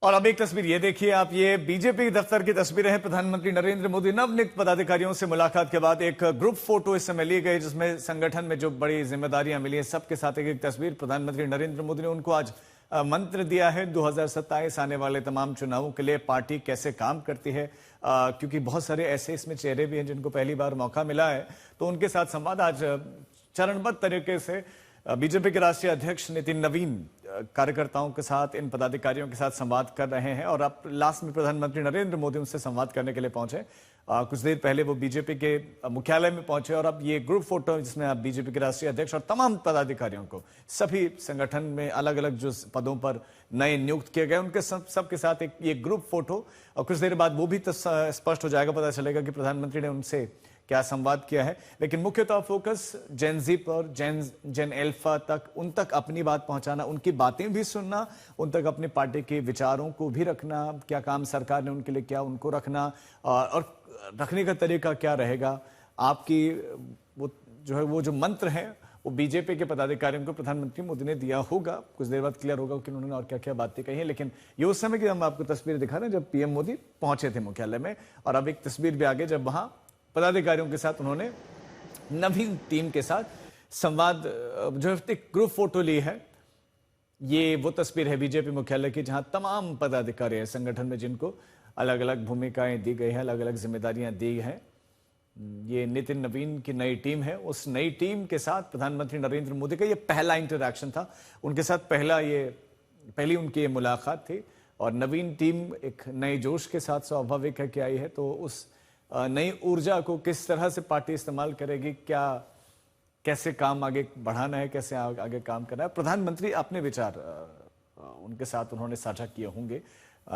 और अब एक तस्वीर ये देखिए आप, ये बीजेपी दफ्तर की तस्वीरें हैं। प्रधानमंत्री नरेंद्र मोदी नवनियुक्त पदाधिकारियों से मुलाकात के बाद एक ग्रुप फोटो इस समय ली गई, जिसमें संगठन में जो बड़ी जिम्मेदारियां मिली है सबके साथ एक तस्वीर। प्रधानमंत्री नरेंद्र मोदी ने उनको आज मंत्र दिया है 2027 आने वाले तमाम चुनावों के लिए पार्टी कैसे काम करती है, क्योंकि बहुत सारे ऐसे इसमें चेहरे भी हैं जिनको पहली बार मौका मिला है, तो उनके साथ संवाद आज चरणबद्ध तरीके से बीजेपी के राष्ट्रीय अध्यक्ष नितिन नवीन कार्यकर्ताओं के साथ, इन पदाधिकारियों के साथ संवाद कर रहे हैं। और अब लास्ट में प्रधानमंत्री नरेंद्र मोदी उनसे संवाद करने के लिए पहुंचे। कुछ देर पहले वो बीजेपी के मुख्यालय में पहुंचे और अब ये ग्रुप फोटो जिसमें आप बीजेपी के राष्ट्रीय अध्यक्ष और तमाम पदाधिकारियों को, सभी संगठन में अलग अलग जो पदों पर नए नियुक्त किए गए, उनके सबके साथ एक ये ग्रुप फोटो। और कुछ देर बाद वो भी स्पष्ट हो जाएगा, पता चलेगा कि प्रधानमंत्री ने उनसे क्या संवाद किया है। लेकिन मुख्यतः फोकस जेन जी पर, जेन अल्फा तक, उन तक अपनी बात पहुंचाना, उनकी बातें भी सुनना, उन तक अपनी पार्टी के विचारों को भी रखना, क्या काम सरकार ने उनके लिए किया उनको रखना, और रखने का तरीका क्या रहेगा। आपकी वो जो मंत्र है वो बीजेपी के पदाधिकारियों को प्रधानमंत्री मोदी ने दिया होगा। कुछ देर बाद क्लियर होगा कि उन्होंने और क्या क्या बातें कही है। लेकिन ये उस समय की हम आपको तस्वीर दिखा रहे हैं जब पीएम मोदी पहुंचे थे मुख्यालय में, और अब एक तस्वीर भी आगे जब वहां पदाधिकारियों के साथ उन्होंने नवीन टीम के साथ संवाद, जो एक ग्रुप फोटो ली है। ये वो तस्वीर है बीजेपी मुख्यालय की जहां तमाम पदाधिकारी हैं संगठन में, जिनको अलग अलग भूमिकाएं दी गई हैं, अलग अलग जिम्मेदारियां दी हैं। ये नितिन नवीन की नई टीम है। उस नई टीम के साथ प्रधानमंत्री नरेंद्र मोदी का ये पहला इंटरैक्शन था, उनके साथ पहली उनकी ये मुलाकात थी। और नवीन टीम एक नए जोश के साथ स्वाभाविक है कि आई है, तो उस नई ऊर्जा को किस तरह से पार्टी इस्तेमाल करेगी, कैसे काम आगे बढ़ाना है, कैसे आगे काम करना है, प्रधानमंत्री अपने विचार उनके साथ उन्होंने साझा किए होंगे।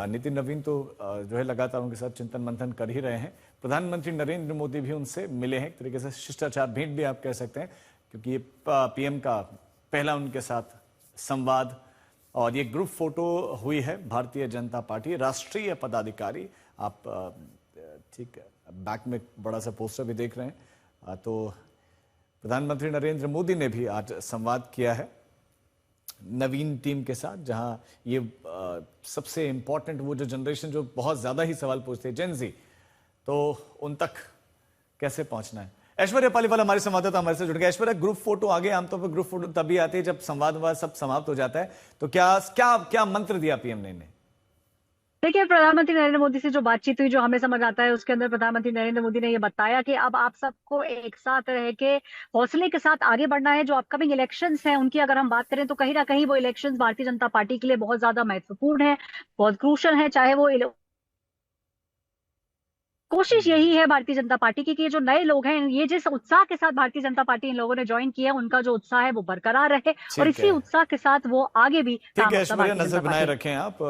नितिन नवीन तो जो है लगातार उनके साथ चिंतन मंथन कर ही रहे हैं। प्रधानमंत्री नरेंद्र मोदी भी उनसे मिले हैं, एक तरीके से शिष्टाचार भेंट भी आप कह सकते हैं, क्योंकि ये पीएम का पहला उनके साथ संवाद। और ये ग्रुप फोटो हुई है भारतीय जनता पार्टी राष्ट्रीय पदाधिकारी। आप ठीक बैक में बड़ा सा पोस्टर भी देख रहे हैं। तो प्रधानमंत्री नरेंद्र मोदी ने भी आज संवाद किया है नवीन टीम के साथ, जहां ये सबसे इंपॉर्टेंट वो जो जनरेशन जो बहुत ज्यादा ही सवाल पूछते हैं, जेन जी, तो उन तक कैसे पहुंचना है। ऐश्वर्या पालीवाल हमारे संवाददाता हमारे से जुड़ गए। ऐश्वर्या, ग्रुप फोटो आगे आमतौर पर ग्रुप फोटो तभी आती है जब संवाद सब समाप्त हो जाता है, तो क्या मंत्र दिया पीएम ने? देखिए, प्रधानमंत्री नरेंद्र मोदी से जो बातचीत हुई, जो हमें समझ आता है, उसके अंदर प्रधानमंत्री नरेंद्र मोदी ने ये बताया कि अब आप सबको एक साथ रह के हौसले के साथ आगे बढ़ना है। जो अपकमिंग इलेक्शंस हैं उनकी अगर हम बात करें तो कहीं ना कहीं वो इलेक्शंस भारतीय जनता पार्टी के लिए बहुत ज्यादा महत्वपूर्ण है, बहुत क्रूशल है। चाहे वो कोशिश यही है भारतीय जनता पार्टी की कि ये जो नए लोग हैं, ये जिस उत्साह के साथ भारतीय जनता पार्टी इन लोगों ने ज्वाइन किया, उनका जो उत्साह है वो बरकरार रहे और इसी उत्साह के साथ वो आगे भी ठीक काम है ऐश्वर्या, भारतीय नजर जनता बनाए पार्टी रखें आप।